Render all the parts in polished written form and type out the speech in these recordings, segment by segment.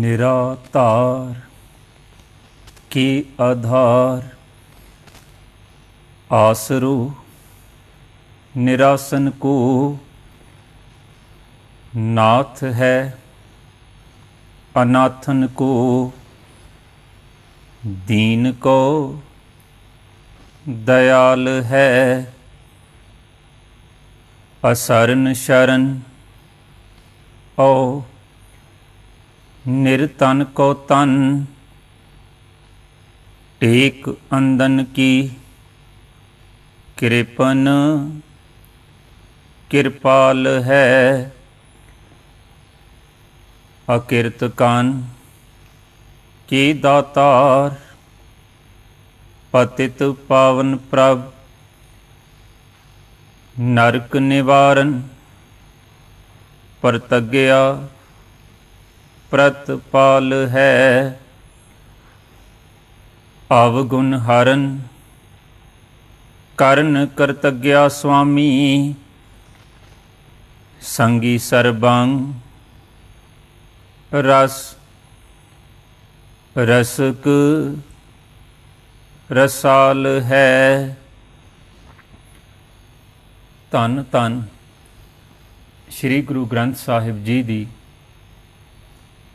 निरातार के आधार आसरो निरासन को नाथ है अनाथन को दीन को दयाल है असरन शरण ओ निर्तन को तन टेक अंदन की कृपन कृपाल है अकिरत कान के दातार पतित पावन प्रभ नरक निवारण प्रतज्ञा प्रतपाल है अवगुण हरन करण कर्तज्ञा स्वामी संगी सर्वांग रस रसक रसाल है। धन धन श्री गुरु ग्रंथ साहिब जी दी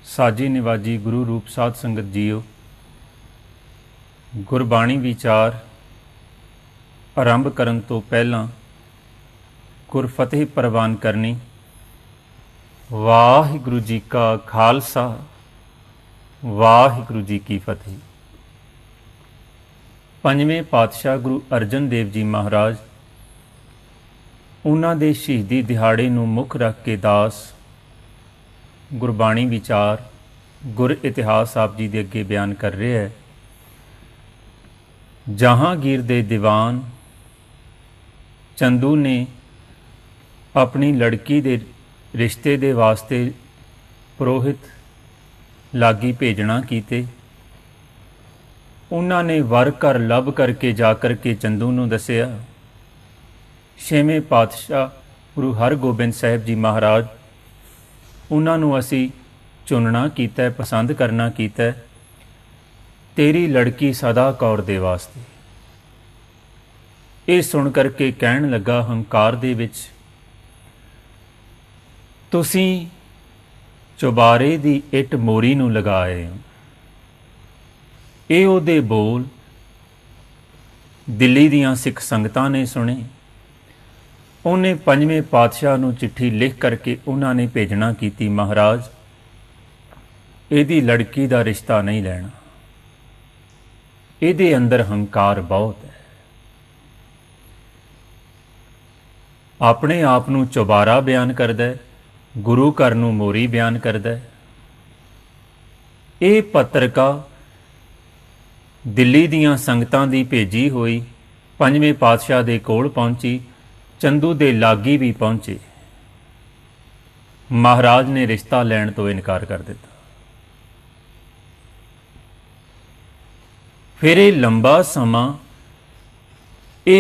साजी निवाजी गुरु रूप साध संगत जीओ, गुरबाणी विचार आरंभ करन तो पहला गुरफतेह प्रवान करनी। वाहिगुरु जी का खालसा वाहिगुरु जी की फतेह। पंजवें पातशाह गुरु अर्जन देव जी महाराज उन्हां दे शहीदी दिहाड़े नूं मुख रख के दास गुरबाणी विचार गुर इतिहास आप जी दे अगे बयान कर रहे हैं। जहांगीर दे दीवान चंदू ने अपनी लड़की दे रिश्ते दे वास्ते पुरोहित लागी भेजना कीते। उन्होंने वर घर लभ करके जा करके चंदू नूं दसिया। छेवें पातशाह गुरु हरगोबिंद साहिब जी महाराज उन्होंने असी चुनना कीता, पसंद करना कीता तेरी लड़की सदा कौर दे वास्ते। ये सुन करके कहन लगा हंकार दे विच तुसी चुबारे दी इट मोरी नूं लगाए हो। ये उहदे बोल दिल्ली दियां सिख संगतां ने सुने। उन्हें पंजवें पातशाह नूं चिट्ठी लिख करके उन्होंने भेजना की महाराज इहदी लड़की का रिश्ता नहीं लेना, इहदे अंदर हंकार बहुत है। अपने आप नूं चौबारा बयान करदा है, गुरु घर नूं मोरी बयान करदा है। ये पत्रिका दिल्ली दियां संगतां दी भेजी हुई पंजवें पातशाह दे कोल पहुंची। चंदू दे लागी भी पहुंचे। महाराज ने रिश्ता लैण तो इनकार कर दिता। फिर ये लंबा समा ये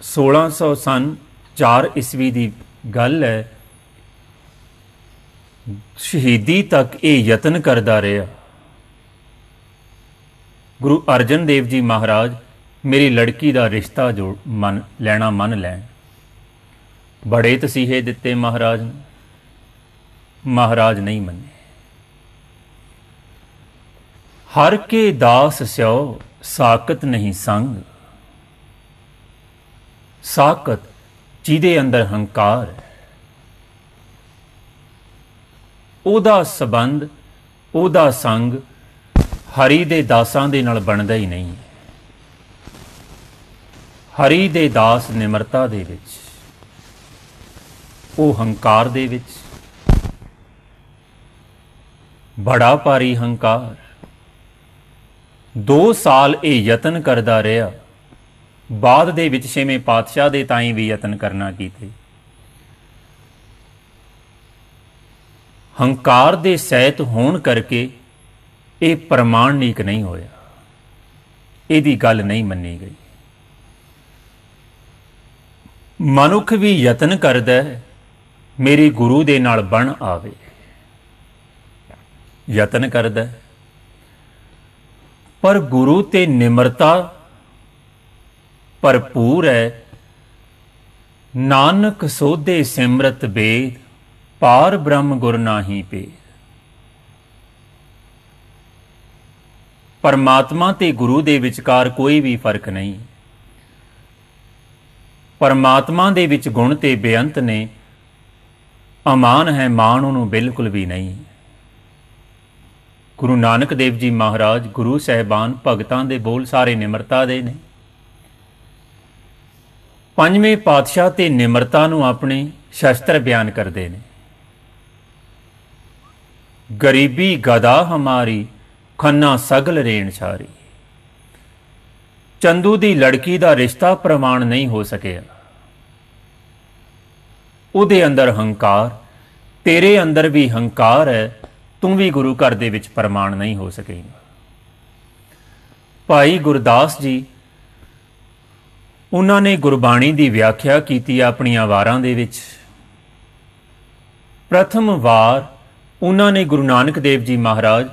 1600 सन 4 ईस्वी की गल है। शहीदी तक ये यतन करता रहा। गुरु अर्जन देव जी महाराज मेरी लड़की का रिश्ता जो मन लैना मन लैन। बड़े तसीहे दिते महाराज ने, महाराज नहीं मने। हर के दास स्यो साकत नहीं संग। साकत जिहदे अंदर हंकार है, ओदा संबंध ओदा संग हरि दे दासां दे नाल बनदा ही नहीं है। हरि दे दास निमरता दे विच, ओ हंकार दे विच बड़ा भारी हंकार। 2 साल ये यतन करता रहा। ਬਾਅਦ ਦੇ ਵਿੱਚ ਛੇਵੇਂ ਪਾਤਸ਼ਾਹ ਦੇ ਤਾਈਂ ਵੀ ਯਤਨ ਕਰਨਾ ਕੀਤੇ। ਹੰਕਾਰ ਦੇ ਸਹਿਤ ਹੋਣ ਕਰਕੇ ਇਹ ਪ੍ਰਮਾਣਿਕ ਨਹੀਂ ਹੋਇਆ, ਇਹਦੀ ਗੱਲ ਨਹੀਂ ਮੰਨੀ ਗਈ। ਮਨੁੱਖ ਵੀ ਯਤਨ ਕਰਦਾ ਹੈ ਮੇਰੇ ਗੁਰੂ ਦੇ ਨਾਲ ਬਣ ਆਵੇ, ਯਤਨ ਕਰਦਾ ਹੈ, ਪਰ ਗੁਰੂ ਤੇ ਨਿਮਰਤਾ ਭਰਪੂਰ ਹੈ। ਨਾਨਕ ਸੋਧੇ ਸਿਮਰਤ ਬੇਦ, ਪਾਰ ਬ੍ਰਹਮ ਗੁਰ ਨਾਹੀ ਭੇਦ। ਪਰਮਾਤਮਾ ਤੇ ਗੁਰੂ ਦੇ ਵਿਚਕਾਰ ਕੋਈ ਵੀ ਫਰਕ ਨਹੀਂ। ਪਰਮਾਤਮਾ ਦੇ ਵਿੱਚ ਗੁਣ ਤੇ ਬੇਅੰਤ ਨੇ, ਅਮਾਨ ਹੈ ਮਾਣ ਉਹਨੂੰ ਬਿਲਕੁਲ ਵੀ ਨਹੀਂ। ਗੁਰੂ ਨਾਨਕ ਦੇਵ ਜੀ ਮਹਾਰਾਜ, ਗੁਰੂ ਸਾਹਿਬਾਨ, ਭਗਤਾਂ ਦੇ ਬੋਲ ਸਾਰੇ ਨਿਮਰਤਾ ਦੇ ਨੇ। ਪੰਜਵੇਂ ਪਾਤਸ਼ਾਹ ਤੇ ਨਿਮਰਤਾ ਨੂੰ ਆਪਣੇ ਸ਼ਸਤਰ ਬਿਆਨ ਕਰਦੇ ਨੇ। ਗਰੀਬੀ ਗਦਾ ਹਮਾਰੀ, ਖੰਨਾ ਸਗਲ ਰੇਣ ਛਾਰੀ। ਚੰਦੂ ਦੀ ਲੜਕੀ ਦਾ ਰਿਸ਼ਤਾ ਪ੍ਰਮਾਣ ਨਹੀਂ ਹੋ ਸਕਿਆ। ਉਹਦੇ ਅੰਦਰ ਹੰਕਾਰ, ਤੇਰੇ ਅੰਦਰ ਵੀ ਹੰਕਾਰ ਹੈ, ਤੂੰ ਵੀ ਗੁਰੂ ਘਰ ਦੇ ਵਿੱਚ ਪ੍ਰਮਾਣ ਨਹੀਂ ਹੋ ਸਕੇਗਾ। ਭਾਈ ਗੁਰਦਾਸ ਜੀ, ਉਹਨਾਂ ਨੇ ਗੁਰਬਾਣੀ ਦੀ ਵਿਆਖਿਆ ਕੀਤੀ ਆਪਣੀਆਂ ਵਾਰਾਂ ਦੇ ਵਿੱਚ। ਪ੍ਰਥਮ ਵਾਰ ਉਹਨਾਂ ਨੇ ਗੁਰੂ ਨਾਨਕ ਦੇਵ ਜੀ ਮਹਾਰਾਜ,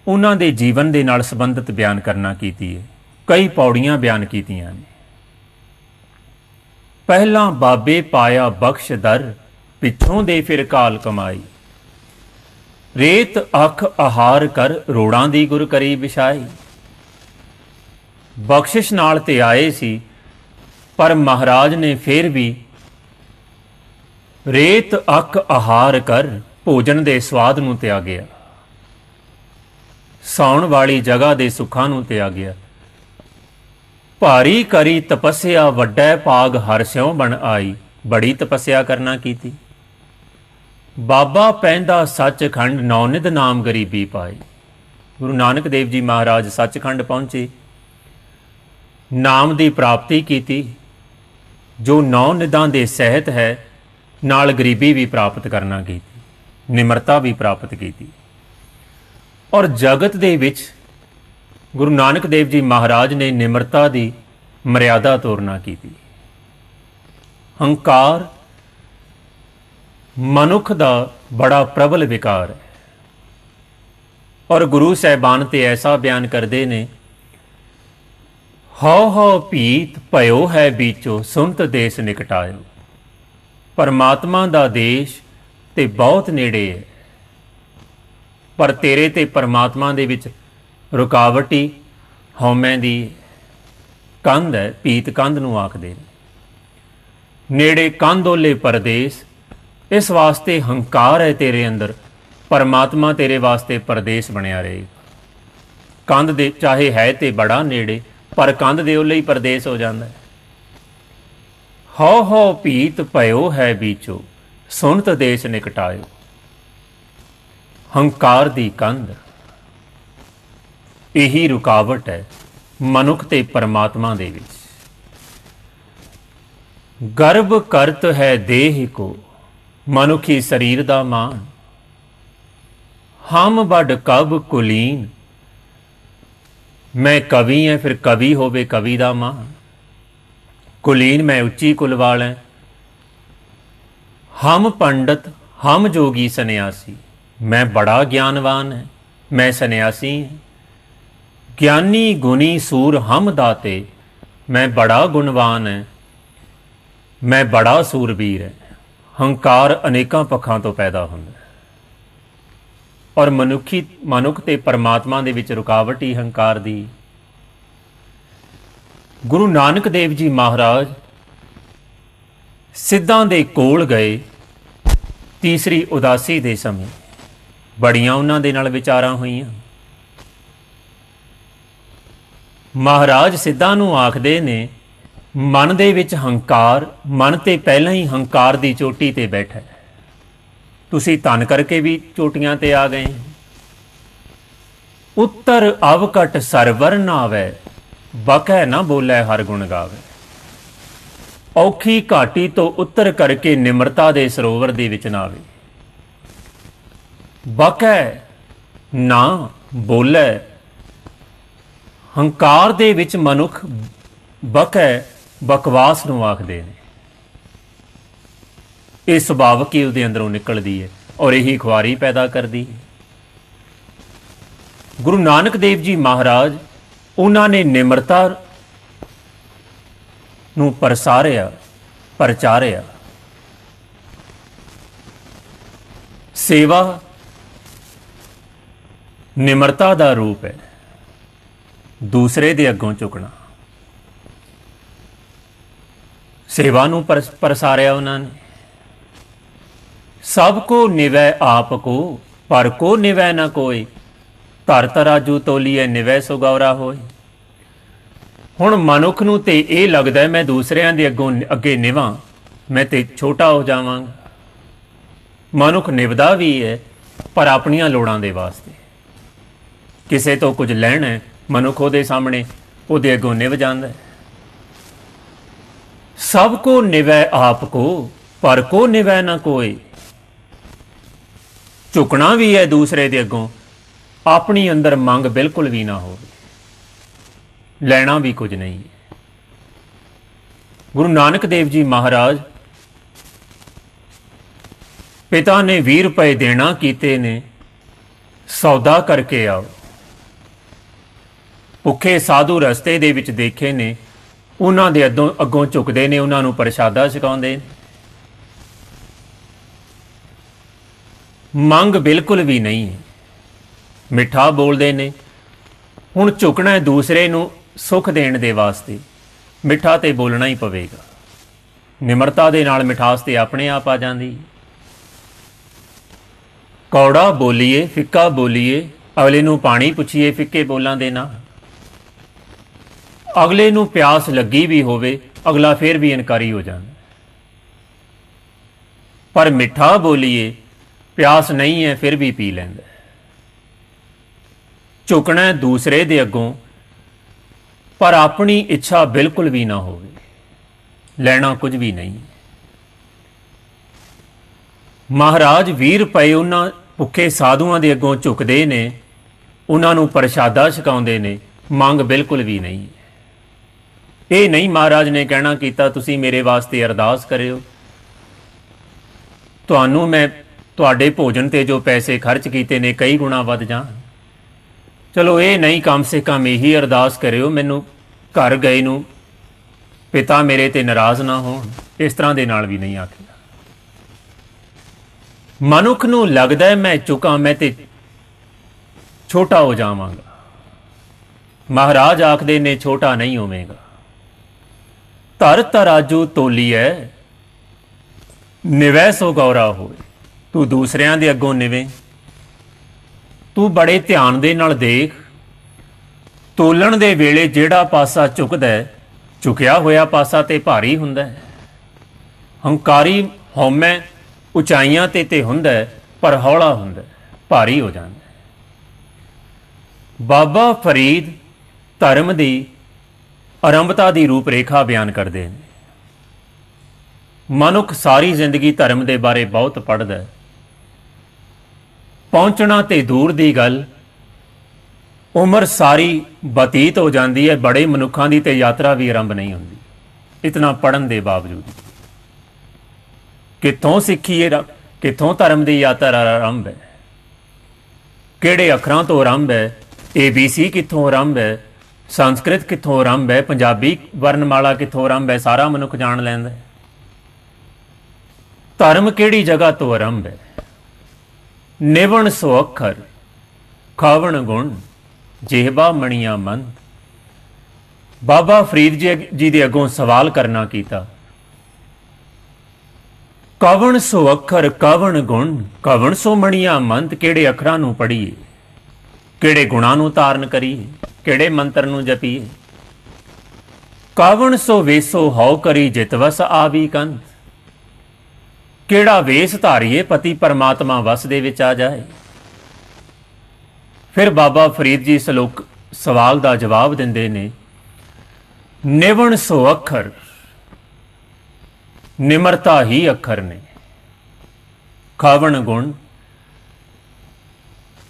ਉਹਨਾਂ ਦੇ ਜੀਵਨ ਦੇ ਨਾਲ ਸੰਬੰਧਿਤ ਬਿਆਨ ਕਰਨਾ ਕੀਤੀ ਹੈ। ਕਈ ਪੌੜੀਆਂ ਬਿਆਨ ਕੀਤੀਆਂ ਨੇ। ਪਹਿਲਾਂ ਬਾਬੇ ਪਾਇਆ ਬਖਸ਼ ਦਰ, ਪਿੱਛੋਂ ਦੇ ਫਿਰ ਕਾਲ ਕਮਾਈ। ਰੇਤ ਅੱਖ ਆਹਾਰ ਕਰ, ਰੋੜਾਂ ਦੀ ਗੁਰ ਕਰੀ ਵਿਛਾਈ। ਬਖਸ਼ਿਸ਼ ਨਾਲ ਤੇ ਆਏ ਸੀ, ਪਰ ਮਹਾਰਾਜ ਨੇ ਫਿਰ ਵੀ ਰੇਤ ਅੱਖ ਆਹਾਰ ਕਰ, ਭੋਜਨ ਦੇ ਸਵਾਦ ਨੂੰ ਤਿਆਗਿਆ, ਸੌਣ ਵਾਲੀ ਜਗ੍ਹਾ ਦੇ ਸੁੱਖਾਂ ਨੂੰ ਤਿਆਗਿਆ। ਭਾਰੀ ਕਰੀ ਤਪੱਸਿਆ, ਵੱਡਾ ਭਾਗ ਹਰ ਸਿਉ ਬਣ ਆਈ। ਬੜੀ ਤਪੱਸਿਆ ਕਰਨਾ ਕੀਤੀ। ਬਾਬਾ ਪੈਂਦਾ ਸੱਚਖੰਡ, ਨੌ ਨਿਧ ਨਾਮ ਗਰੀਬੀ ਪਾਈ। ਗੁਰੂ ਨਾਨਕ ਦੇਵ ਜੀ ਮਹਾਰਾਜ ਸੱਚਖੰਡ ਪਹੁੰਚੇ, ਨਾਮ ਦੀ ਪ੍ਰਾਪਤੀ ਕੀਤੀ, ਜੋ ਨੌ ਨਿਧਾਂ ਦੇ ਸਹਿਤ ਹੈ, ਨਾਲ ਗਰੀਬੀ ਵੀ ਪ੍ਰਾਪਤ ਕਰਨਾ ਕੀਤੀ, ਨਿਮਰਤਾ ਵੀ ਪ੍ਰਾਪਤ ਕੀਤੀ। ਔਰ ਜਗਤ ਦੇ ਵਿੱਚ ਗੁਰੂ ਨਾਨਕ ਦੇਵ ਜੀ ਮਹਾਰਾਜ ਨੇ ਨਿਮਰਤਾ ਦੀ ਮਰਿਆਦਾ ਤੋਰਨਾ ਕੀਤੀ। ਹੰਕਾਰ ਮਨੁੱਖ ਦਾ ਬੜਾ ਪ੍ਰਬਲ ਵਿਕਾਰ ਹੈ। ਔਰ ਗੁਰੂ ਸਾਹਿਬਾਨ ਤੇ ਐਸਾ ਬਿਆਨ ਕਰਦੇ ਨੇ, ਹਉ ਹਉ ਭੀਤ ਭਇਓ ਹੈ ਬੀਚੋ, ਸੁਨਤ ਦੇਸ ਨਿਕਟਾਇਓ। ਪਰਮਾਤਮਾ ਦਾ ਦੇਸ਼ ਤੇ ਬਹੁਤ ਨੇੜੇ ਹੈ, ਪਰ ਤੇਰੇ ਤੇ ਪਰਮਾਤਮਾ ਦੇ ਵਿੱਚ ਰੁਕਾਵਟ ਹੀ ਹਉਮੈ ਦੀ ਕੰਧ ਹੈ। ਭੀਤ ਕੰਧ ਨੂੰ ਆਖਦੇ ਨੇ। ਨੇੜੇ ਕੰਧ ਓਲੇ ਪਰਦੇਸ। ਇਸ ਵਾਸਤੇ ਹੰਕਾਰ ਹੈ ਤੇਰੇ ਅੰਦਰ, ਪਰਮਾਤਮਾ ਤੇਰੇ ਵਾਸਤੇ ਪਰਦੇਸ ਬਣਿਆ ਰਹੇ। ਕੰਧ ਦੇ ਚਾਹੇ ਹੈ ਤੇ ਬੜਾ ਨੇੜੇ, ਪਰ ਕੰਧ ਦੇ ਓਲੇ ਹੀ ਪਰਦੇਸ ਹੋ ਜਾਂਦਾ ਹੈ। ਹਉ ਹਉ ਭੀਤ ਭਇਓ ਹੈ ਬੀਚੋ, ਸੁਨਤ ਦੇਸ ਨਿਕਟਾਇਓ। ਹੰਕਾਰ ਦੀ ਕੰਧ, ਇਹੀ ਰੁਕਾਵਟ ਹੈ ਮਨੁੱਖ ਤੇ ਪਰਮਾਤਮਾ ਦੇ ਵਿੱਚ। ਗਰਭ ਕਰਤ ਹੈ ਦੇਹ ਕੋ, ਮਨੁੱਖੀ ਸਰੀਰ ਦਾ ਮਾਨ। ਹਮ ਵੱਡ ਕਬ ਕੁਲੀਨ, ਮੈਂ ਕਵੀ ਹਾਂ, ਫਿਰ ਕਵੀ ਹੋਵੇ ਕਵੀ ਦਾ ਮਾਨ। ਕੁਲੀਨ ਮੈਂ ਉੱਚੀ ਕੁਲ ਵਾਲਾ। ਹਮ ਪੰਡਤ ਹਮ ਜੋਗੀ ਸੰਨਿਆਸੀ, ਮੈਂ ਬੜਾ ਗਿਆਨਵਾਨ ਹੈ, ਮੈਂ ਸੰਨਿਆਸੀ ਹਾਂ। ਗਿਆਨੀ ਗੁਣੀ ਸੂਰ ਹਮ ਦਾਤੇ, ਮੈਂ ਬੜਾ ਗੁਣਵਾਨ ਹੈ, ਮੈਂ ਬੜਾ ਸੂਰਬੀਰ ਹੈ। ਹੰਕਾਰ ਅਨੇਕਾਂ ਪੱਖਾਂ ਤੋਂ ਪੈਦਾ ਹੁੰਦਾ ਹੈ, ਔਰ ਮਨੁੱਖ ਤੇ ਪਰਮਾਤਮਾ ਦੇ ਵਿੱਚ ਰੁਕਾਵਟ ਹੀ ਹੰਕਾਰ ਦੀ। ਗੁਰੂ ਨਾਨਕ ਦੇਵ ਜੀ ਮਹਾਰਾਜ ਸਿੱਧਾਂ ਦੇ ਕੋਲ ਗਏ ਤੀਸਰੀ ਉਦਾਸੀ ਦੇ ਸਮੇਂ। ਬੜੀਆਂ ਉਹਨਾਂ ਦੇ ਨਾਲ ਵਿਚਾਰਾਂ ਹੋਈਆਂ। ਮਹਾਰਾਜ ਸਿੱਧਾਂ ਨੂੰ ਆਖਦੇ ਨੇ, ਮਨ ਦੇ ਵਿੱਚ ਹੰਕਾਰ, ਮਨ ਤੇ ਪਹਿਲਾਂ ਹੀ ਹੰਕਾਰ ਦੀ ਚੋਟੀ ਤੇ ਬੈਠਾ। ਤੁਸੀਂ ਧਨ ਕਰਕੇ ਵੀ ਚੋਟੀਆਂ ਤੇ ਆ ਗਏ। ਉੱਤਰ ਅਵਕਟ ਸਰਵਰ ਨਾਵੈ, ਬਕੈ ਨਾ ਬੋਲੇ ਹਰ ਗੁਣ ਗਾਵੇ। ਔਖੀ ਘਾਟੀ ਤੋਂ ਉੱਤਰ ਕਰਕੇ ਨਿਮਰਤਾ ਦੇ ਸਰੋਵਰ ਦੇ ਵਿੱਚ ਨਾਵੇ। ਬਕੈ ਨਾ ਬੋਲੇ, ਹੰਕਾਰ ਦੇ ਵਿੱਚ ਮਨੁੱਖ ਬਕੈ ਬਕਵਾਸ ਨੂੰ ਆਖਦੇ ਨੇ। ਇਹ ਸੁਭਾਵਕ ਹੀ ਉਹਦੇ ਅੰਦਰੋਂ ਨਿਕਲਦੀ ਹੈ ਔਰ ਇਹੀ ਖੁਆਰੀ ਪੈਦਾ ਕਰਦੀ ਹੈ। ਗੁਰੂ ਨਾਨਕ ਦੇਵ ਜੀ ਮਹਾਰਾਜ, ਉਹਨਾਂ ਨੇ ਨਿਮਰਤਾ ਨੂੰ ਪ੍ਰਸਾਰਿਆ, ਪ੍ਰਚਾਰਿਆ। ਸੇਵਾ ਨਿਮਰਤਾ ਦਾ ਰੂਪ ਹੈ, ਦੂਸਰੇ ਦੇ ਅੱਗੋਂ ਝੁਕਣਾ। ਸੇਵਾ ਨੂੰ ਪ੍ਰਸਾਰਿਆ ਉਹਨਾਂ ਨੇ। ਸਭ ਕੋ ਨਿਵੈ ਆਪ ਕੋ, ਪਰ ਕੋ ਨਿਵੈ ਨਾ ਕੋਈ। ਧਰ ਤਰਾਜੂ ਤੋਲੀਏ ਨਿਵੈ ਸੋ ਗੌਰਾ ਹੋਏ। ਹੁਣ ਮਨੁੱਖ ਨੂੰ ਤੇ ਇਹ ਲੱਗਦਾ ਮੈਂ ਦੂਸਰਿਆਂ ਦੇ ਅੱਗੇ ਨਿਵਾਂ, ਮੈਂ ਤੇ ਛੋਟਾ ਹੋ ਜਾਵਾਂਗਾ। ਮਨੁੱਖ ਨਿਭਦਾ ਵੀ ਹੈ ਪਰ ਆਪਣੀਆਂ ਲੋੜਾਂ ਦੇ ਵਾਸਤੇ। ਕਿਸੇ ਤੋਂ ਕੁਝ ਲੈਣਾ ਹੈ, ਮਨੁੱਖ ਉਹਦੇ ਸਾਹਮਣੇ ਉਹਦੇ ਅੱਗੋਂ ਨਿਭ ਜਾਂਦਾ ਹੈ। ਸਭ ਕੋ ਨਿਵੈ ਆਪ ਕੋ, ਪਰ ਕੋ ਨਿਵੈ ਨਾ ਕੋਈ। ਝੁਕਣਾ ਵੀ ਹੈ ਦੂਸਰੇ ਦੇ ਅੱਗੋਂ, ਆਪਣੀ ਅੰਦਰ ਮੰਗ ਬਿਲਕੁਲ ਵੀ ਨਾ ਹੋਵੇ, ਲੈਣਾ ਵੀ ਕੁਝ ਨਹੀਂ। ਗੁਰੂ ਨਾਨਕ ਦੇਵ ਜੀ ਮਹਾਰਾਜ, ਪਿਤਾ ਨੇ 20 ਰੁਪਏ ਦੇਣਾ ਕੀਤੇ ਨੇ, ਸੌਦਾ ਕਰਕੇ ਆਓ। ਭੁੱਖੇ ਸਾਧੂ ਰਸਤੇ ਦੇ ਵਿੱਚ ਦੇਖੇ ਨੇ, ਉਹਨਾਂ ਦੇ ਅੱਗੋਂ ਝੁਕਦੇ ਨੇ, ਉਹਨਾਂ ਨੂੰ ਪ੍ਰਸ਼ਾਦਾ ਛਕਾਉਂਦੇ ਨੇ। ਮੰਗ ਬਿਲਕੁਲ ਵੀ ਨਹੀਂ ਹੈ, ਮਿੱਠਾ ਬੋਲਦੇ ਨੇ। ਹੁਣ ਝੁਕਣਾ ਹੈ ਦੂਸਰੇ ਨੂੰ ਸੁੱਖ ਦੇਣ ਦੇ ਵਾਸਤੇ, ਮਿੱਠਾ ਤੇ ਬੋਲਣਾ ਹੀ ਪਵੇਗਾ। ਨਿਮਰਤਾ ਦੇ ਨਾਲ ਮਿਠਾਸ ਤੇ ਆਪਣੇ ਆਪ ਆ ਜਾਂਦੀ। ਕੌੜਾ ਬੋਲੀਏ, ਫਿੱਕਾ ਬੋਲੀਏ, ਅਗਲੇ ਨੂੰ ਪਾਣੀ ਪੁੱਛੀਏ ਫਿੱਕੇ ਬੋਲਾਂ ਦੇ ਨਾਲ। ਅਗਲੇ ਨੂੰ ਪਿਆਸ ਲੱਗੀ ਵੀ ਹੋਵੇ, ਅਗਲਾ ਫਿਰ ਵੀ ਇਨਕਾਰੀ ਹੋ ਜਾਂਦਾ। ਪਰ ਮਿੱਠਾ ਬੋਲੀਏ, ਪਿਆਸ ਨਹੀਂ ਹੈ ਫਿਰ ਵੀ ਪੀ ਲੈਂਦਾ। ਝੁਕਣਾ ਦੂਸਰੇ ਦੇ ਅੱਗੋਂ, ਪਰ ਆਪਣੀ ਇੱਛਾ ਬਿਲਕੁਲ ਵੀ ਨਾ ਹੋਵੇ, ਲੈਣਾ ਕੁਝ ਵੀ ਨਹੀਂ। ਮਹਾਰਾਜ 20 ਰੁਪਏ ਉਹਨਾਂ ਭੁੱਖੇ ਸਾਧੂਆਂ ਦੇ ਅੱਗੋਂ ਝੁਕਦੇ ਨੇ, ਉਹਨਾਂ ਨੂੰ ਪ੍ਰਸ਼ਾਦਾ ਛਕਾਉਂਦੇ ਨੇ, ਮੰਗ ਬਿਲਕੁਲ ਵੀ ਨਹੀਂ। ਇਹ ਨਹੀਂ ਮਹਾਰਾਜ ਨੇ ਕਹਿਣਾ ਕੀਤਾ ਤੁਸੀਂ ਮੇਰੇ ਵਾਸਤੇ ਅਰਦਾਸ ਕਰਿਓ, ਤੁਹਾਨੂੰ ਮੈਂ ਤੁਹਾਡੇ ਭੋਜਨ ਤੇ ਜੋ ਪੈਸੇ ਖਰਚ ਕੀਤੇ ਨੇ ਕਈ ਗੁਣਾ ਵੱਧ ਜਾਣ। ਚਲੋ ਇਹ ਨਹੀਂ, ਕਮ ਸੇ ਕਮ ਇਹੀ ਅਰਦਾਸ ਕਰਿਓ ਮੈਨੂੰ ਘਰ ਗਏ ਨੂੰ ਪਿਤਾ ਮੇਰੇ ਤੇ ਨਾਰਾਜ਼ ਨਾ ਹੋਣ। ਇਸ ਤਰ੍ਹਾਂ ਦੇ ਨਾਲ ਵੀ ਨਹੀਂ ਆਖਿਆ। ਮਨੁੱਖ ਨੂੰ ਲੱਗਦਾ ਹੈ ਮੈਂ ਚੁੱਕਾਂ, ਮੈਂ ਤੇ ਛੋਟਾ ਹੋ ਜਾਵਾਂਗਾ। ਮਹਾਰਾਜ ਆਖਦੇ ਨੇ ਛੋਟਾ ਨਹੀਂ ਹੋਵੇਗਾ। ਧਰ ਤਰਾਜੂ ਤੋਲੀਐ ਨਿਵੈ ਸੋ ਗੌਰਾ ਹੋਏ। ਤੂੰ ਦੂਸਰਿਆਂ ਦੇ ਅੱਗੋਂ ਨਿਵੇਂ, ਤੂੰ ਬੜੇ ਧਿਆਨ ਦੇ ਨਾਲ ਦੇਖ। ਤੋਲਣ ਦੇ ਵੇਲੇ ਜਿਹੜਾ ਪਾਸਾ ਝੁਕਦਾ, ਝੁਕਿਆ ਹੋਇਆ ਪਾਸਾ ਤੇ ਭਾਰੀ ਹੁੰਦਾ ਹੈ। ਹੰਕਾਰੀ ਹਉਮੈ ਉਚਾਈਆਂ ਤੇ ਹੁੰਦਾ, ਪਰ ਹੌਲਾ ਹੁੰਦਾ, ਭਾਰੀ ਹੋ ਜਾਂਦਾ। ਬਾਬਾ ਫਰੀਦ ਧਰਮ ਦੀ ਆਰੰਭਤਾ ਦੀ ਰੂਪ ਰੇਖਾ ਬਿਆਨ ਕਰਦੇ ਨੇ। ਮਨੁੱਖ ਸਾਰੀ ਜ਼ਿੰਦਗੀ ਧਰਮ ਦੇ ਬਾਰੇ ਬਹੁਤ ਪੜ੍ਹਦਾ ਹੈ। ਪਹੁੰਚਣਾ ਤੇ ਦੂਰ ਦੀ ਗੱਲ, ਉਮਰ ਸਾਰੀ ਬਤੀਤ ਹੋ ਜਾਂਦੀ ਹੈ। ਬੜੇ ਮਨੁੱਖਾਂ ਦੀ ਤੇ ਯਾਤਰਾ ਵੀ ਆਰੰਭ ਨਹੀਂ ਹੁੰਦੀ, ਇਤਨਾ ਪੜ੍ਹਨ ਦੇ ਬਾਵਜੂਦ। ਕਿੱਥੋਂ ਸਿੱਖੀਏ, ਕਿੱਥੋਂ ਧਰਮ ਦੀ ਯਾਤਰਾ ਆਰੰਭ ਹੈ, ਕਿਹੜੇ ਅੱਖਰਾਂ ਤੋਂ ਆਰੰਭ ਹੈ, ABC ਕਿੱਥੋਂ ਆਰੰਭ ਹੈ, ਸੰਸਕ੍ਰਿਤ ਕਿੱਥੋਂ ਆਰੰਭ ਹੈ, ਪੰਜਾਬੀ ਵਰਨਮਾਲਾ ਕਿੱਥੋਂ ਆਰੰਭ ਹੈ, ਸਾਰਾ ਮਨੁੱਖ ਜਾਣ ਲੈਂਦਾ। ਧਰਮ ਕਿਹੜੀ ਜਗ੍ਹਾ ਤੋਂ ਆਰੰਭ ਹੈ। ਨਿਵਣ ਸੋ ਅੱਖਰ, ਖਾਵਣ ਗੁਣ, ਜਿਹਬਾ ਮਣੀਆਂ ਮੰਦ। ਬਾਬਾ ਫਰੀਦ ਜੀ ਦੇ ਅੱਗੋਂ ਸਵਾਲ ਕਰਨਾ ਕੀਤਾ, ਕਵਣ ਸੋ ਅੱਖਰ, ਕਵਣ ਗੁਣ, ਕਵਣ ਸੋ ਮਣੀਆਂ ਮੰਦ। ਕਿਹੜੇ ਅੱਖਰਾਂ ਨੂੰ ਪੜ੍ਹੀਏ, ਕਿਹੜੇ ਗੁਣਾਂ ਨੂੰ ਧਾਰਨ ਕਰੀਏ, ਕਿਹੜੇ ਮੰਤਰ ਨੂੰ ਜਪੀਏ। ਕਵਣ ਸੋ ਵੇਸੋ ਹਉ ਕਰੀ ਜਿਤਵਸ ਆਵੀ ਕੰਧ। ਕਿਹੜਾ ਵੇਸ ਧਾਰੀਏ ਪਤੀ ਪਰਮਾਤਮਾ ਵਸ ਦੇ ਵਿੱਚ ਆ ਜਾਏ। ਫਿਰ ਬਾਬਾ ਫਰੀਦ ਜੀ ਸਵਾਲ ਦਾ ਜਵਾਬ ਦਿੰਦੇ ਨੇ, ਨਿਵਣ ਸੋ ਅੱਖਰ, ਨਿਮਰਤਾ ਹੀ ਅੱਖਰ ਨੇ। ਖਾਵਣ ਗੁਣ,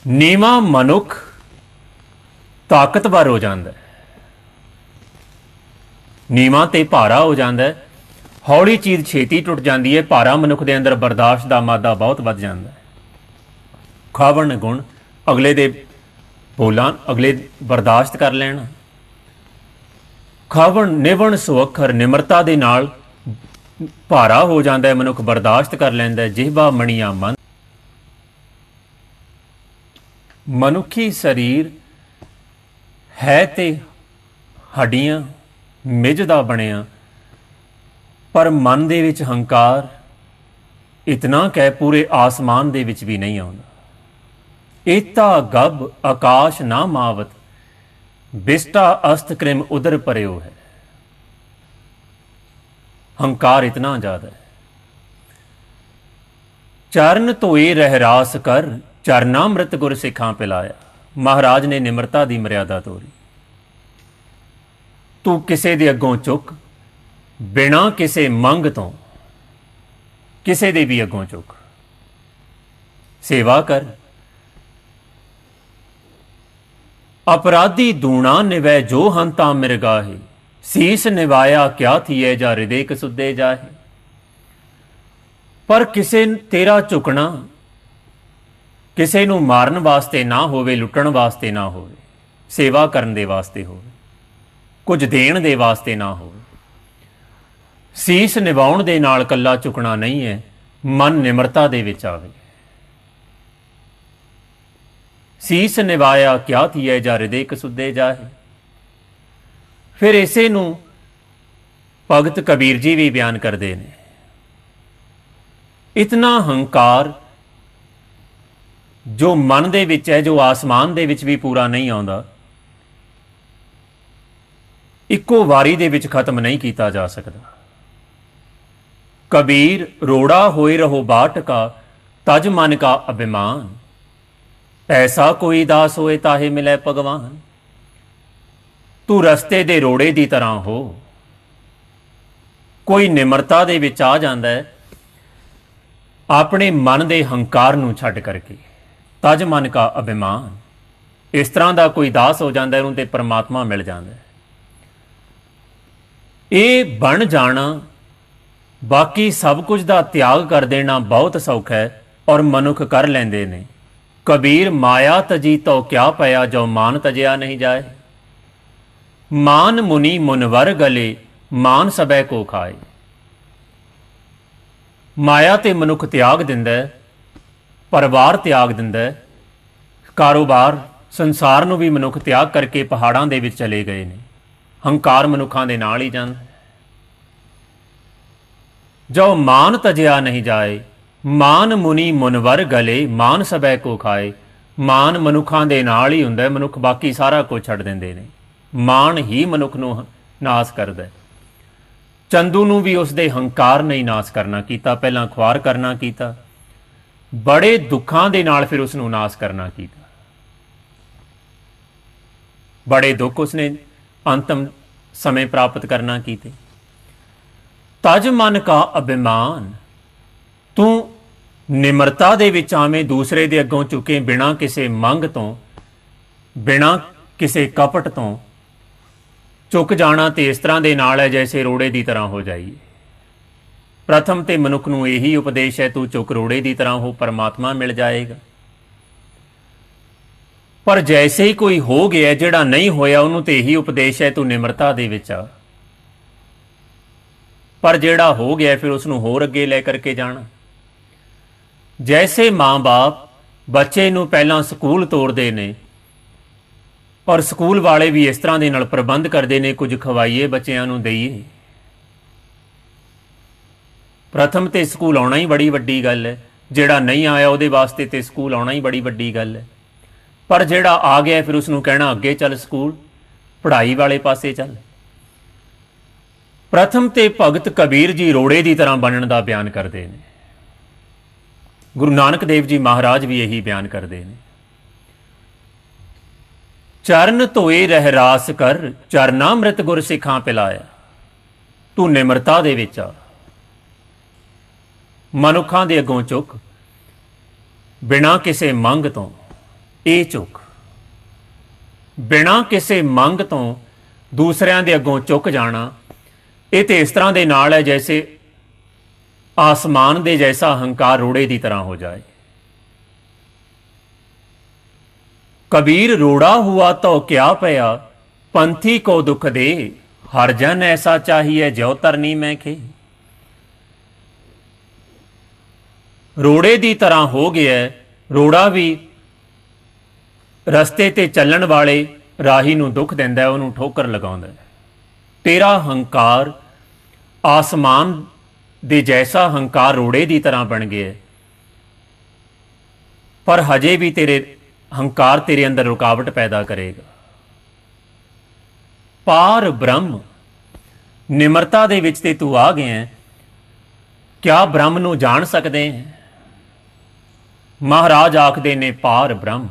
ਨੀਵਾਂ ਮਨੁੱਖ ਤਾਕਤਵਰ ਹੋ ਜਾਂਦਾ ਹੈ, ਨੀਵਾਂ ਤੇ ਭਾਰਾ ਹੋ ਜਾਂਦਾ ਹੈ। ਹੌਲੀ ਚੀਜ਼ ਛੇਤੀ ਟੁੱਟ ਜਾਂਦੀ ਹੈ, ਭਾਰਾ ਮਨੁੱਖ ਦੇ ਅੰਦਰ ਬਰਦਾਸ਼ਤ ਦਾ ਮਾਦਾ ਬਹੁਤ ਵੱਧ ਜਾਂਦਾ ਹੈ। ਖਾਵਣ ਗੁਣ, ਅਗਲੇ ਦੇ ਬੋਲਾਂ ਅਗਲੇ ਬਰਦਾਸ਼ਤ ਕਰ ਲੈਣਾ। ਖਾਵਣ ਨਿਵਣ ਸੋ ਅੱਖਰ, ਨਿਮਰਤਾ ਦੇ ਨਾਲ ਭਾਰਾ ਹੋ ਜਾਂਦਾ ਹੈ ਮਨੁੱਖ, ਬਰਦਾਸ਼ਤ ਕਰ ਲੈਂਦਾ ਹੈ। ਜਿਹਵਾ ਮਣੀਆਂ ਮਨ, ਮਨੁੱਖੀ ਸਰੀਰ ਹੈ ਤੇ ਹੱਡੀਆਂ ਮਿੱਝ ਦਾ ਬਣਿਆ, ਪਰ ਮਨ ਦੇ ਵਿੱਚ ਹੰਕਾਰ ਇਤਨਾ ਕਹਿ ਪੂਰੇ ਆਸਮਾਨ ਦੇ ਵਿੱਚ ਵੀ ਨਹੀਂ ਆਉਂਦਾ। ਏਤਾ ਗਬ ਆਕਾਸ਼ ਨਾ ਮਾਵਤ, ਬਿਸਟਾ ਅਸਤ ਕ੍ਰਿਮ ਉਦਰ ਪਰਿਓ ਹੈ। ਹੰਕਾਰ ਇਤਨਾ ਜ਼ਿਆਦਾ ਹੈ। ਚਰਨ ਧੋਏ ਰਹਿਰਾਸ ਕਰ, ਚਰਨਾਮ੍ਰਿਤ ਗੁਰ ਸਿੱਖਾਂ ਪਿਲਾਇਆ। ਮਹਾਰਾਜ ਨੇ ਨਿਮਰਤਾ ਦੀ ਮਰਿਆਦਾ ਤੋਰੀ। ਤੂੰ ਕਿਸੇ ਦੇ ਅੱਗੋਂ ਚੁੱਕ, ਬਿਨਾਂ ਕਿਸੇ ਮੰਗ ਤੋਂ, ਕਿਸੇ ਦੇ ਵੀ ਅੱਗੋਂ ਚੁੱਕ, ਸੇਵਾ ਕਰ। ਅਪਰਾਧੀ ਦੂਣਾ ਨਿਵੈ ਜੋ ਹੰਤਾ ਮਿਰਗਾਹੇ, ਸੀਸ ਨਿਵਾਇਆ ਕਿਆ ਥੀਏ ਜਾ ਹਿਰਦੇ ਕਸੁੱਦੇ ਜਾਹੇ। ਪਰ ਕਿਸੇ ਤੇਰਾ ਝੁਕਣਾ ਕਿਸੇ ਨੂੰ ਮਾਰਨ ਵਾਸਤੇ ਨਾ ਹੋਵੇ, ਲੁੱਟਣ ਵਾਸਤੇ ਨਾ ਹੋਵੇ, ਸੇਵਾ ਕਰਨ ਦੇ ਵਾਸਤੇ ਹੋਵੇ, ਕੁਝ ਦੇਣ ਦੇ ਵਾਸਤੇ ਨਾ ਹੋਵੇ। ਸੀਸ ਨਿਵਾਉਣ ਦੇ ਨਾਲ ਕੱਲਾ ਝੁਕਣਾ ਨਹੀਂ ਹੈ, ਮਨ ਨਿਮਰਤਾ ਦੇ ਵਿੱਚ ਆਵੇ। ਸੀਸ ਨਿਵਾਇਆ ਕਿਆ ਥੀਏ ਜਾ ਹਿਰਦੇ ਕਸੁੱਦੇ ਜਾਹੇ। ਫਿਰ ਇਸੇ ਨੂੰ ਭਗਤ ਕਬੀਰ ਜੀ ਵੀ ਬਿਆਨ ਕਰਦੇ ਨੇ। ਇਤਨਾ ਹੰਕਾਰ ਜੋ ਮਨ ਦੇ ਵਿੱਚ ਹੈ, ਜੋ ਆਸਮਾਨ ਦੇ ਵਿੱਚ ਵੀ ਪੂਰਾ ਨਹੀਂ ਆਉਂਦਾ, ਇੱਕੋ ਵਾਰੀ ਦੇ ਵਿੱਚ ਖਤਮ ਨਹੀਂ ਕੀਤਾ ਜਾ ਸਕਦਾ। ਕਬੀਰ ਰੋੜਾ ਹੋਏ ਰਹੋ ਬਾਟ ਕਾ, ਤਜ ਮਨ ਕਾ ਅਭਿਮਾਨ। ਐਸਾ ਕੋਈ ਦਾਸ ਹੋਏ ਤਾਹੇ ਮਿਲੇ ਭਗਵਾਨ। ਤੂੰ ਰਸਤੇ ਦੇ ਰੋੜੇ ਦੀ ਤਰ੍ਹਾਂ ਹੋ। ਕੋਈ ਨਿਮਰਤਾ ਦੇ ਵਿੱਚ ਆ ਜਾਂਦਾ ਹੈ ਆਪਣੇ ਮਨ ਦੇ ਹੰਕਾਰ ਨੂੰ ਛੱਡ ਕਰਕੇ, ਤਜ ਮਨ ਕਾ ਅਭਿਮਾਨ। ਇਸ ਤਰ੍ਹਾਂ ਦਾ ਕੋਈ ਦਾਸ ਹੋ ਜਾਂਦਾ, ਉਹਨੂੰ ਤੇ ਪਰਮਾਤਮਾ ਮਿਲ ਜਾਂਦਾ। ਇਹ ਬਣ ਜਾਣਾ, ਬਾਕੀ ਸਭ ਕੁਝ ਦਾ ਤਿਆਗ ਕਰ ਦੇਣਾ ਬਹੁਤ ਸੌਖਾ ਹੈ, ਔਰ ਮਨੁੱਖ ਕਰ ਲੈਂਦੇ ਨੇ। ਕਬੀਰ ਮਾਇਆ ਤਜੀ ਤੋ ਕਿਆ ਪਿਆ, ਜੋ ਮਾਨ ਤਜਿਆ ਨਹੀਂ ਜਾਏ। ਮਾਨ ਮੁਨੀ ਮੁਨਵਰ ਗਲੇ, ਮਾਨ ਸਬੈ ਕੋ ਖਾਏ। ਮਾਇਆ ਤੇ ਮਨੁੱਖ ਤਿਆਗ ਦਿੰਦਾ ਹੈ, ਪਰਿਵਾਰ ਤਿਆਗ ਦਿੰਦਾ ਹੈ, ਕਾਰੋਬਾਰ ਸੰਸਾਰ ਨੂੰ ਵੀ ਮਨੁੱਖ ਤਿਆਗ ਕਰਕੇ ਪਹਾੜਾਂ ਦੇ ਵਿੱਚ ਚਲੇ ਗਏ ਨੇ। ਹੰਕਾਰ ਮਨੁੱਖਾਂ ਦੇ ਨਾਲ ਹੀ ਜਾਂਦਾ। ਜੋ ਮਾਨ ਤਜਿਆ ਨਹੀਂ ਜਾਏ, ਮਾਨ ਮੁਨੀ ਮੁਨਵਰ ਗਲੇ, ਮਾਨ ਸਬੈ ਕੋ ਖਾਏ। ਮਾਨ ਮਨੁੱਖਾਂ ਦੇ ਨਾਲ ਹੀ ਹੁੰਦਾ, ਮਨੁੱਖ ਬਾਕੀ ਸਾਰਾ ਕੁਝ ਛੱਡ ਦਿੰਦੇ ਨੇ। ਮਾਨ ਹੀ ਮਨੁੱਖ ਨੂੰ ਨਾਸ ਕਰਦਾ। ਚੰਦੂ ਨੂੰ ਵੀ ਉਸਦੇ ਹੰਕਾਰ ਨਹੀਂ ਨਾਸ ਕਰਨਾ ਕੀਤਾ, ਪਹਿਲਾਂ ਖੁਆਰ ਕਰਨਾ ਕੀਤਾ, ਬੜੇ ਦੁੱਖਾਂ ਦੇ ਨਾਲ ਫਿਰ ਉਸ ਨੂੰ ਨਾਸ ਕਰਨਾ ਕੀਤਾ। ਬੜੇ ਦੁੱਖ ਉਸਨੇ ਅੰਤਮ ਸਮੇਂ ਪ੍ਰਾਪਤ ਕਰਨਾ ਕੀਤੇ। ਤਜ ਮਨ ਕਾ ਅਭਿਮਾਨ, ਤੂੰ ਨਿਮਰਤਾ ਦੇ ਵਿੱਚ ਆਵੇਂ, ਦੂਸਰੇ ਦੇ ਅੱਗੋਂ ਚੁੱਕੇ, ਬਿਨਾਂ ਕਿਸੇ ਮੰਗ ਤੋਂ, ਬਿਨਾਂ ਕਿਸੇ ਕਪਟ ਤੋਂ ਝੁਕ ਜਾਣਾ ਤੇ ਇਸ ਤਰ੍ਹਾਂ ਦੇ ਨਾਲ ਹੈ ਜੈਸੇ ਰੋੜੇ ਦੀ ਤਰ੍ਹਾਂ ਹੋ ਜਾਈਏ। ਪ੍ਰਥਮ ਤੇ ਮਨੁੱਖ ਨੂੰ ਇਹੀ ਉਪਦੇਸ਼ ਹੈ, ਤੂੰ ਝੁਕ ਰੋੜੇ ਦੀ ਤਰ੍ਹਾਂ ਹੋ, ਪਰਮਾਤਮਾ ਮਿਲ ਜਾਏਗਾ। ਪਰ ਜੈਸੇ ਹੀ ਕੋਈ ਹੋ ਗਿਆ, ਜਿਹੜਾ ਨਹੀਂ ਹੋਇਆ, ਉਹਨੂੰ ਤੇ ਇਹੀ ਉਪਦੇਸ਼ ਹੈ, ਤੂੰ ਨਿਮਰਤਾ ਦੇ ਵਿੱਚ ਆ। ਪਰ ਜਿਹੜਾ ਹੋ ਗਿਆ ਫਿਰ ਉਸ ਨੂੰ ਹੋਰ ਅੱਗੇ ਲੈ ਕਰਕੇ ਜਾਣਾ। ਜੈਸੇ ਮਾਂ-ਬਾਪ ਬੱਚੇ ਨੂੰ ਪਹਿਲਾਂ ਸਕੂਲ ਤੋਰਦੇ ਨੇ, ਔਰ ਸਕੂਲ ਵਾਲੇ ਵੀ ਇਸ ਤਰ੍ਹਾਂ ਦੇ ਨਾਲ ਪ੍ਰਬੰਧ ਕਰਦੇ ਨੇ, ਕੁਝ ਖਵਾਈਏ ਬੱਚਿਆਂ ਨੂੰ, ਦਈਏ। ਪ੍ਰਥਮ ਤੇ ਸਕੂਲ ਆਉਣਾ ਹੀ ਬੜੀ ਵੱਡੀ ਗੱਲ ਹੈ, ਜਿਹੜਾ ਨਹੀਂ ਆਇਆ ਉਹਦੇ ਵਾਸਤੇ ਤੇ ਸਕੂਲ ਆਉਣਾ ਹੀ ਬੜੀ ਵੱਡੀ ਗੱਲ ਹੈ। ਪਰ ਜਿਹੜਾ ਆ ਗਿਆ ਫਿਰ ਉਸ ਨੂੰ ਕਹਿਣਾ ਅੱਗੇ ਚੱਲ, ਸਕੂਲ ਪੜ੍ਹਾਈ ਵਾਲੇ ਪਾਸੇ ਚੱਲ। ਪ੍ਰਥਮ ਤੇ ਭਗਤ ਕਬੀਰ ਜੀ ਰੋੜੇ ਦੀ ਤਰ੍ਹਾਂ ਬਣਨ ਦਾ ਬਿਆਨ ਕਰਦੇ ਨੇ। ਗੁਰੂ ਨਾਨਕ ਦੇਵ ਜੀ ਮਹਾਰਾਜ ਵੀ ਇਹੀ ਬਿਆਨ ਕਰਦੇ ਨੇ। ਚਰਨ ਧੋਏ ਰਹਿ ਰਾਸ ਕਰ, ਚਰਨਾਮ੍ਰਿਤ ਗੁਰ ਸਿੱਖਾਂ ਪਿਲਾਇਆ। ਤੂੰ ਨਿਮਰਤਾ ਦੇ ਵਿੱਚ ਆ, ਮਨੁੱਖਾਂ ਦੇ ਅੱਗੋਂ ਝੁਕ, ਬਿਨਾਂ ਕਿਸੇ ਮੰਗ ਤੋਂ ਇਹ ਝੁਕ, ਬਿਨਾਂ ਕਿਸੇ ਮੰਗ ਤੋਂ ਦੂਸਰਿਆਂ ਦੇ ਅੱਗੋਂ ਝੁਕ ਜਾਣਾ, ਇਹ ਤੇ ਇਸ ਤਰ੍ਹਾਂ ਦੇ ਨਾਲ ਹੈ ਜੈਸੇ ਆਸਮਾਨ ਦੇ ਜੈਸਾ ਹੰਕਾਰ ਰੋੜੇ ਦੀ ਤਰ੍ਹਾਂ ਹੋ ਜਾਏ। कबीर रोड़ा हुआ तो क्या पया, पंथी को दुख दे, हर जन ऐसा चाहिए ज्यो तरनी मैं खे। रोड़े दी तरह हो गया, रोड़ा भी रस्ते ते चलण वाले राही नूं दुख दिंदा है, उहनूं ठोकर लगाउंदा है। तेरा हंकार आसमान दे जैसा हंकार रोड़े दी तरह बन गया, पर हजे भी तेरे हंकार तेरे अंदर रुकावट पैदा करेगा। पार ब्रह्म निमरता दे विच ते तू आ गया है, क्या ब्रह्म नूं जान सकते हैं? महाराज आखदे ने पार ब्रह्म,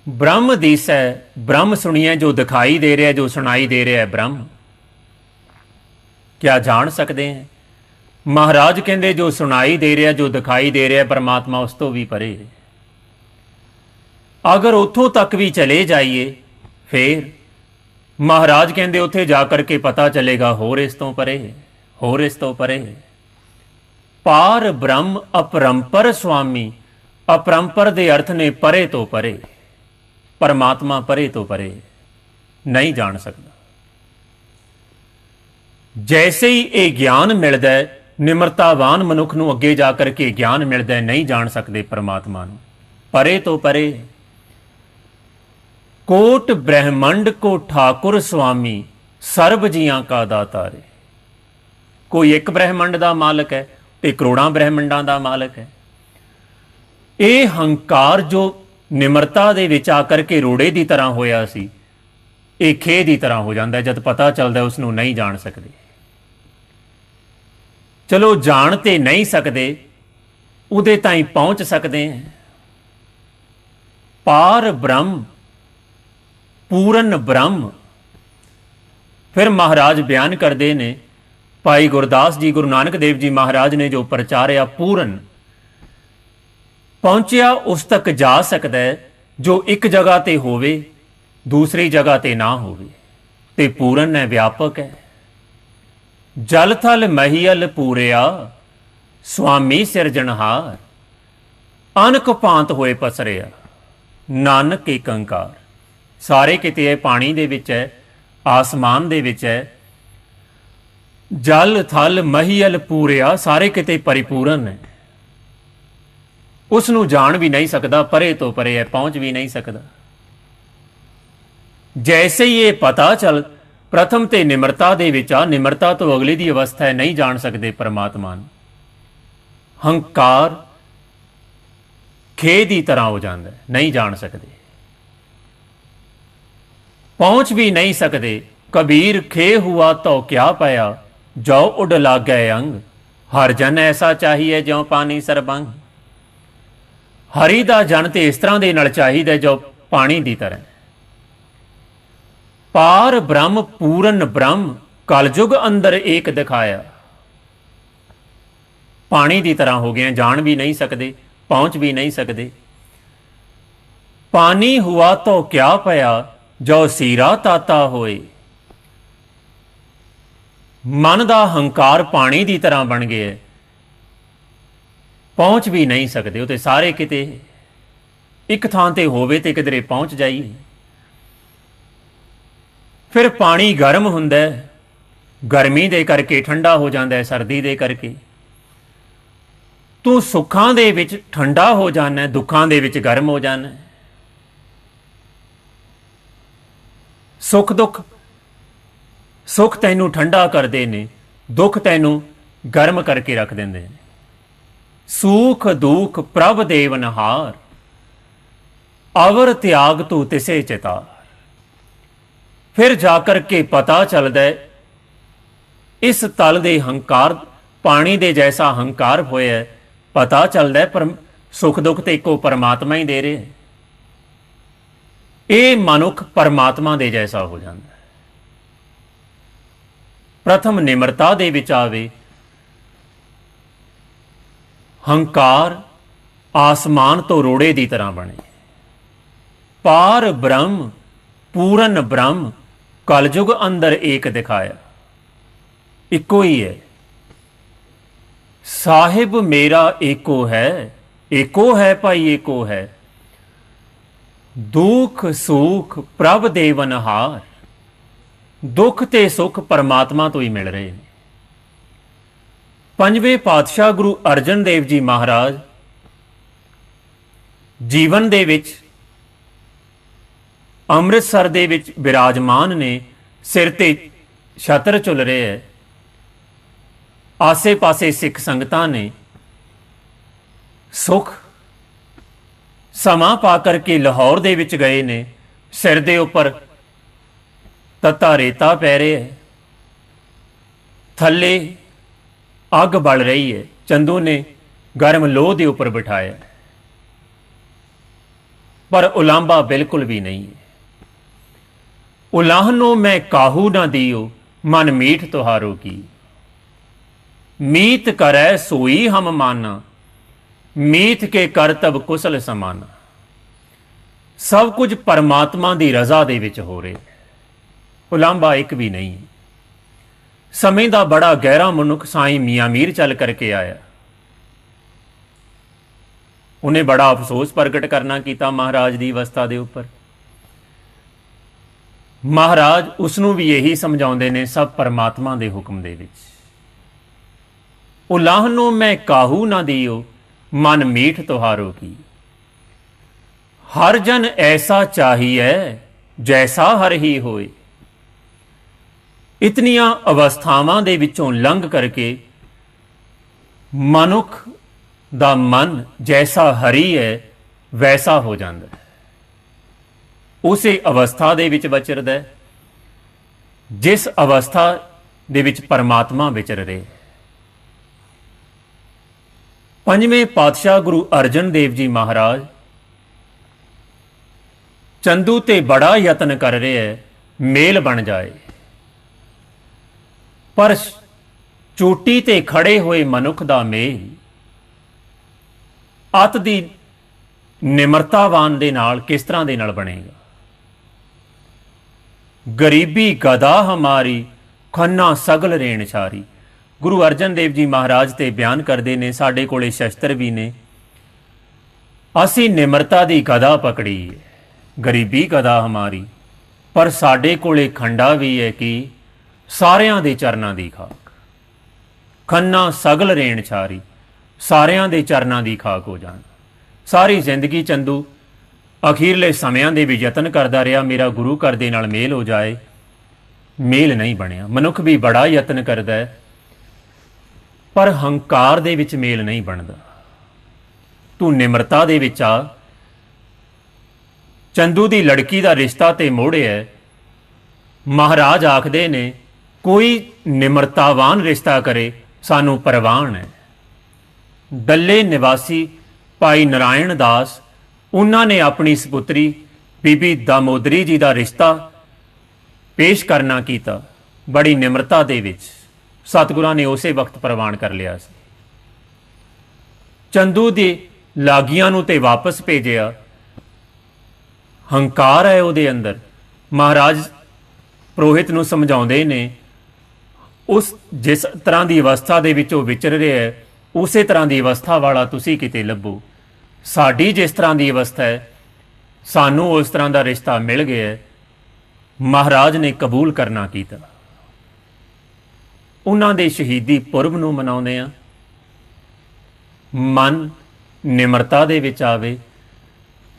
ब्रह्म दिसै, ब्रह्म सुनिए, जो दिखाई दे रहा है, जो सुनाई दे रहा है ब्रह्म, क्या जान सकते हैं? महाराज कहते जो सुनाई दे रहा, जो दिखाई दे रहा है परमात्मा उस तो भी परे है। अगर उतों तक भी चले जाइए फिर महाराज कहते उत्थे जाकर के पता चलेगा होर इस तो परे, होर इस तो परे। पार ब्रह्म अपरंपर स्वामी, अपरंपर दे अर्थ ने परे तो परे, परमात्मा परे तो परे, नहीं जान सकता। जैसे ही ये ज्ञान मिलता है, निमरतावान मनुख नूं अगे जाकर के ज्ञान मिलता है, नहीं जान सकते परमात्मा नूं, परे तो परे। कोट ब्रह्मंड को ठाकुर स्वामी, सर्ब जियां का दातारे। कोई एक ब्रह्मंड का मालक है ते करोड़ां ब्रह्मंडां का मालक है। ये हंकार जो निमरता दे विच आकर के रोड़े की तरह होया सी, ये खे की तरह हो जाता है जब पता चलता है, उसनूं नहीं जान सकते। चलो जान ते नहीं सकते, उहदे ताईं पहुंच सकते हैं। पार ब्रह्म, पूरन ब्रह्म। फिर महाराज बयान करते ने, भाई गुरदास जी, गुरु नानक देव जी महाराज ने जो प्रचारिया पूरन, पहुंचिया उस तक जा सकता है जो एक जगह ते होवे, दूसरी जगह ते ना होवे, ते पूरन है, व्यापक है। जल थल महियल पूरिया, स्वामी सिरजनहार, अनक भांत होए पसरिया, नानक एक अंकार। सारे किते है, पानी दे विच है, आसमान दे विच है, जल थल महियल पूरिया, सारे किते परिपूर्ण है। उसनूं जान भी नहीं सकता, परे तो परे है, पहुंच भी नहीं सकता। जैसे ही ये पता चल, प्रथम ते निमरता दे विच आ, निमरता तो अगली दी अवस्था है, नहीं जान सकते परमात्मा नूं। हंकार खे दी तरह हो जाता है, नहीं जान सकते, पहुंच भी नहीं सकते। कबीर खे हुआ तो क्या पाया, जो उड लाग गए अंग, हर जन ऐसा चाहिए ज्यों पानी सरबंग। हरि दा जन ते इस तरह दे नाल चाहिए जो पानी दी तरह। पार ब्रह्म पूरन ब्रह्म, कलयुग अंदर एक दिखाया। पानी की तरह हो गए, जान भी नहीं सकते, पहुंच भी नहीं सकते। पानी हुआ तो क्या पया, जो सीरा ताता होए। मन का हंकार पानी की तरह बन गया, पहुंच भी नहीं सकते। उते सारे किते एक थां ते होवे ते किधरे पहुंच जाइए। फिर पानी गर्म हुंदा है, गर्मी दे करके ठंडा हो जाता है, सर्दी दे करके। तू सुखां दे विच ठंडा हो जाना, दुखां दे विच गर्म हो जाना। सुख दुख, सुख तैनू ठंडा करते ने, दुख तैनू गर्म करके रख देंदे ने। सूख दुख प्रभ देवनहार, अवर त्याग तू तिसे चितार। फिर जाकर के पता चलता है, इस तल दे हंकार, पानी दे जैसा हंकार होया, पता चलता है पर सुख दुख तो एको परमात्मा ही दे रहे। ਇਹ ਮਨੁੱਖ ਪਰਮਾਤਮਾ ਦੇ ਜੈਸਾ ਹੋ ਜਾਂਦਾ ਹੈ। ਪ੍ਰਥਮ ਨਿਮਰਤਾ ਦੇ ਵਿੱਚ ਆਵੇ। ਹੰਕਾਰ ਆਸਮਾਨ ਤੋਂ ਰੋੜੇ ਦੀ ਤਰ੍ਹਾਂ ਬਣੇ। ਪਾਰ ਬ੍ਰਹਮ ਪੂਰਨ ਬ੍ਰਹਮ ਕਲਯੁਗ ਅੰਦਰ ਏਕ ਦਿਖਾਇਆ। ਇੱਕੋ ਹੀ ਹੈ। ਸਾਹਿਬ ਮੇਰਾ ਏਕੋ ਹੈ, ਏਕੋ ਹੈ ਭਾਈ ਏਕੋ ਹੈ। ਦੁੱਖ ਸੁਖ ਪ੍ਰਭ ਦੇਵਨਹਾਰ। ਦੁੱਖ ਤੇ ਸੁਖ ਪਰਮਾਤਮਾ ਤੋਂ ਹੀ ਮਿਲ ਰਹੇ ਨੇ। ਪੰਜਵੇਂ ਪਾਤਸ਼ਾਹ ਗੁਰੂ ਅਰਜਨ ਦੇਵ ਜੀ ਮਹਾਰਾਜ ਜੀਵਨ ਦੇ ਵਿੱਚ ਅੰਮ੍ਰਿਤਸਰ ਦੇ ਵਿੱਚ ਬਿਰਾਜਮਾਨ ਨੇ। ਸਿਰ ਤੇ ਛਤਰ ਝੁੱਲ ਰਹੇ ਹੈ। ਆਸੇ ਪਾਸੇ ਸਿੱਖ ਸੰਗਤਾਂ ਨੇ। ਸੁਖ ਸਮਾਂ ਪਾ ਕਰਕੇ ਲਾਹੌਰ ਦੇ ਵਿੱਚ ਗਏ ਨੇ। ਸਿਰ ਦੇ ਉੱਪਰ ਤੱਤਾ ਰੇਤਾ ਪੈ ਰਿਹਾ ਹੈ। ਥੱਲੇ ਅੱਗ ਬਲ ਰਹੀ ਹੈ। ਚੰਦੂ ਨੇ ਗਰਮ ਲੋਹ ਦੇ ਉੱਪਰ ਬਿਠਾਇਆ, ਪਰ ਉਲਾਂਭਾ ਬਿਲਕੁਲ ਵੀ ਨਹੀਂ ਹੈ। ਉਲਾਹਨੋ ਮੈਂ ਕਾਹੂ ਨਾ ਦਿਓ, ਮਨ ਮੀਠ ਤੁਹਾਰੋ ਕੀ। ਮੀਤ ਕਰੈ ਸੋਈ ਹਮ ਮਾਨਾ, ਮੀਤ ਕੇ ਕਰਤਬ ਕੁਸਲ ਸਮਾਨਾ। ਸਭ ਕੁਝ ਪਰਮਾਤਮਾ ਦੀ ਰਜ਼ਾ ਦੇ ਵਿੱਚ ਹੋ ਰਿਹਾ। ਉਲਾਂਭਾ ਇੱਕ ਵੀ ਨਹੀਂ। ਸਮੇਂ ਦਾ ਬੜਾ ਗਹਿਰਾ ਮਨੁੱਖ ਸਾਈਂ ਮੀਆਂ ਮੀਰ ਚੱਲ ਕਰਕੇ ਆਇਆ। ਉਹਨੇ ਬੜਾ ਅਫਸੋਸ ਪ੍ਰਗਟ ਕਰਨਾ ਕੀਤਾ ਮਹਾਰਾਜ ਦੀ ਅਵਸਥਾ ਦੇ ਉੱਪਰ। ਮਹਾਰਾਜ ਉਸ ਨੂੰ ਵੀ ਇਹੀ ਸਮਝਾਉਂਦੇ ਨੇ, ਸਭ ਪਰਮਾਤਮਾ ਦੇ ਹੁਕਮ ਦੇ ਵਿੱਚ। ਉਲਾਹਨੋ ਮੈਂ ਕਾਹੂ ਨਾ ਦਿਓ, ਮਨ ਮੀਠ ਤੁਹਾਰੋ ਕੀ। ਹਰ ਜਨ ਐਸਾ ਚਾਹੀਏ, ਜੈਸਾ ਹਰ ਹੀ ਹੋਏ। ਇਤਨੀਆਂ ਅਵਸਥਾਵਾਂ ਦੇ ਵਿੱਚੋਂ ਲੰਘ ਕਰਕੇ ਮਨੁੱਖ ਦਾ ਮਨ ਜੈਸਾ ਹਰੀ ਹੈ ਵੈਸਾ ਹੋ ਜਾਂਦਾ ਹੈ। ਉਸੇ ਅਵਸਥਾ ਦੇ ਵਿੱਚ ਵਿਚਰਦਾ ਹੈ ਜਿਸ ਅਵਸਥਾ ਦੇ ਵਿੱਚ ਪਰਮਾਤਮਾ ਵਿਚਰ ਰਹੇ। ਪੰਜਵੇਂ ਪਾਤਸ਼ਾਹ ਗੁਰੂ ਅਰਜਨ ਦੇਵ ਜੀ ਮਹਾਰਾਜ ਚੰਦੂ ਤੇ ਬੜਾ ਯਤਨ ਕਰ ਰਹੇ ਹੈ ਮੇਲ ਬਣ ਜਾਏ, ਪਰ ਚੋਟੀ ਤੇ ਖੜੇ ਹੋਏ ਮਨੁੱਖ ਦਾ ਮੇਲ ਅਤ ਦੀ ਨਿਮਰਤਾਵਾਨ ਦੇ ਨਾਲ ਕਿਸ ਤਰ੍ਹਾਂ ਦੇ ਨਾਲ ਬਣੇਗਾ। ਗਰੀਬੀ ਗਦਾ ਹਮਾਰੀ, ਖੰਨਾ ਸਗਲ ਰੇਣ ਛਾਰੀ। ਗੁਰੂ ਅਰਜਨ ਦੇਵ ਜੀ ਮਹਾਰਾਜ ਤੇ ਬਿਆਨ ਕਰਦੇ ਨੇ, ਸਾਡੇ ਕੋਲੇ ਸ਼ਸਤਰ ਵੀ ਨੇ, ਅਸੀਂ ਨਿਮਰਤਾ ਦੀ ਗਦਾ ਪਕੜੀ ਹੈ, ਗਰੀਬੀ ਗਦਾ ਹਮਾਰੀ, ਪਰ ਸਾਡੇ ਕੋਲੇ ਖੰਡਾ ਵੀ ਹੈ ਕਿ ਸਾਰਿਆਂ ਦੇ ਚਰਨਾਂ ਦੀ ਖਾਕ। ਖੰਨਾ ਸਗਲ ਰੇਣ ਛਾਰੀ, ਸਾਰਿਆਂ ਦੇ ਚਰਨਾਂ ਦੀ ਖਾਕ ਹੋ ਜਾਣ। ਸਾਰੀ ਜ਼ਿੰਦਗੀ ਚੰਦੂ ਅਖੀਰਲੇ ਸਮਿਆਂ ਦੇ ਵੀ ਯਤਨ ਕਰਦਾ ਰਿਹਾ ਮੇਰਾ ਗੁਰੂ ਘਰ ਦੇ ਨਾਲ ਮੇਲ ਹੋ ਜਾਏ, ਮੇਲ ਨਹੀਂ ਬਣਿਆ। ਮਨੁੱਖ ਵੀ ਬੜਾ ਯਤਨ ਕਰਦਾ ਹੈ, ਪਰ ਹੰਕਾਰ ਦੇ ਵਿੱਚ ਮੇਲ ਨਹੀਂ ਬਣਦਾ। ਤੂੰ ਨਿਮਰਤਾ ਦੇ ਵਿੱਚ ਆ। ਚੰਦੂ ਦੀ ਲੜਕੀ ਦਾ ਰਿਸ਼ਤਾ ਤੇ ਮੋੜਿਆ। ਮਹਾਰਾਜ ਆਖਦੇ ਨੇ ਕੋਈ ਨਿਮਰਤਾਵਾਨ ਰਿਸ਼ਤਾ ਕਰੇ ਸਾਨੂੰ ਪ੍ਰਵਾਨ ਹੈ। ਡੱਲੇ ਨਿਵਾਸੀ ਭਾਈ ਨਰਾਇਣ ਦਾਸ, ਉਹਨਾਂ ਨੇ ਆਪਣੀ ਸਪੁੱਤਰੀ ਬੀਬੀ ਦਾਮੋਦਰੀ ਜੀ ਦਾ ਰਿਸ਼ਤਾ ਪੇਸ਼ ਕਰਨਾ ਕੀਤਾ ਬੜੀ ਨਿਮਰਤਾ ਦੇ ਵਿੱਚ। ਸਤਿਗੁਰਾਂ ਨੇ ਉਸੇ ਵਕਤ ਪ੍ਰਵਾਨ ਕਰ ਲਿਆ ਸੀ। ਚੰਦੂ ਦੇ ਲਾਗੀਆਂ ਨੂੰ ਤੇ ਵਾਪਸ ਭੇਜਿਆ। ਹੰਕਾਰ ਹੈ ਉਹਦੇ ਅੰਦਰ। ਮਹਾਰਾਜ ਪ੍ਰੋਹਿਤ ਨੂੰ ਸਮਝਾਉਂਦੇ ਨੇ, ਉਸ ਜਿਸ ਤਰ੍ਹਾਂ ਦੀ ਅਵਸਥਾ ਦੇ ਵਿੱਚ ਉਹ ਵਿਚਰ ਰਿਹਾ ਹੈ ਉਸੇ ਤਰ੍ਹਾਂ ਦੀ ਅਵਸਥਾ ਵਾਲਾ ਤੁਸੀਂ ਕਿਤੇ ਲੱਭੋ। ਸਾਡੀ ਜਿਸ ਤਰ੍ਹਾਂ ਦੀ ਅਵਸਥਾ ਹੈ ਸਾਨੂੰ ਉਸ ਤਰ੍ਹਾਂ ਦਾ ਰਿਸ਼ਤਾ ਮਿਲ ਗਿਆ ਹੈ। ਮਹਾਰਾਜ ਨੇ ਕਬੂਲ ਕਰਨਾ ਕੀਤਾ। ਉਹਨਾਂ ਦੇ ਸ਼ਹੀਦੀ ਪੁਰਬ ਨੂੰ ਮਨਾਉਂਦੇ ਆ। ਮਨ ਨਿਮਰਤਾ ਦੇ ਵਿੱਚ ਆਵੇ,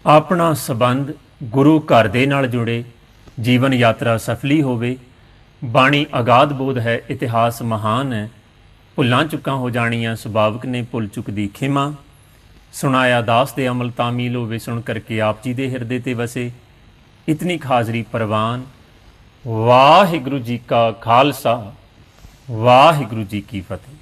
ਆਪਣਾ ਸੰਬੰਧ ਗੁਰੂ ਘਰ ਦੇ ਨਾਲ ਜੁੜੇ, ਜੀਵਨ ਯਾਤਰਾ ਸਫਲੀ ਹੋਵੇ। ਬਾਣੀ ਅਗਾਧ ਬੋਧ ਹੈ, ਇਤਿਹਾਸ ਮਹਾਨ ਹੈ। ਭੁੱਲਾਂ ਚੁੱਕਾਂ ਹੋ ਜਾਣੀਆਂ ਸੁਭਾਵਿਕ ਨੇ, ਭੁੱਲ ਚੁੱਕ ਦੀ ਖਿਮਾ। ਸੁਣਾਇਆ ਦਾਸ ਦੇ ਅਮਲ ਤਾਮੀਲ ਹੋਵੇ, ਸੁਣ ਕਰਕੇ ਆਪ ਜੀ ਦੇ ਹਿਰਦੇ ਤੇ ਵਸੇ। ਇਤਨੀ ਹਾਜ਼ਰੀ ਪ੍ਰਵਾਨ। ਵਾਹਿਗੁਰੂ ਜੀ ਕਾ ਖਾਲਸਾ, ਵਾਹਿਗੁਰੂ ਜੀ ਕੀ ਫਤਿਹ।